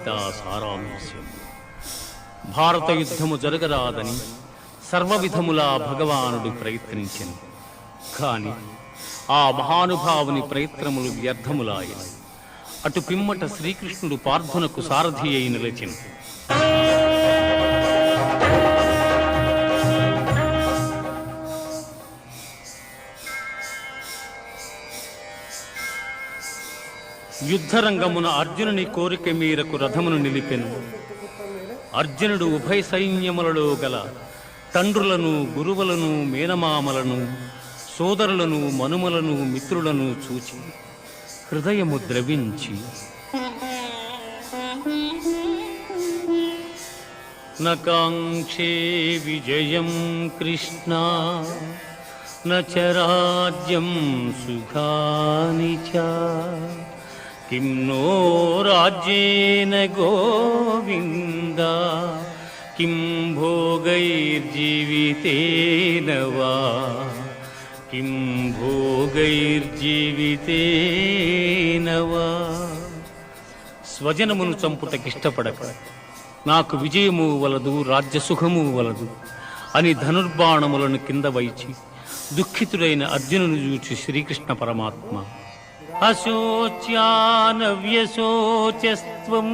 భగవద్గీత సారాంశం. భారత యుద్ధము జరగరాదని సర్వవిధములా భగవానుడు ప్రయత్నించెను. కాని ఆ మహానుభావుని ప్రయత్నములు వ్యర్థములాయను. అటు పిమ్మట శ్రీకృష్ణుడు పార్థునకు సారథి అయి నిలిచెను. యుద్ధరంగమున అర్జునుని కోరిక మేరకు రథమును నిలిపెను. అర్జునుడు ఉభయ సైన్యములలో గల తండ్రులను, గురువులను, మేనమామలను, సోదరులను, మనుమలను, మిత్రులను చూచి హృదయము ద్రవించి నకాంక్షే విజయం కృష్ణ నచ రాజ్యం సుఖాని చ కిం నో రాజ్యేన గోవింద కిం భోగైర్జీవితేన వా కిం భోగైర్జీవితేన వా. స్వజనమును చంపుటకిష్టపడక నాకు విజయము వలదు, రాజ్యసుఖము వలదు అని ధనుర్బాణములను కింద వైచి దుఃఖితుడైన అర్జునుని చూచి శ్రీకృష్ణ పరమాత్మ అశోచ్యానవ్యశోచస్త్వం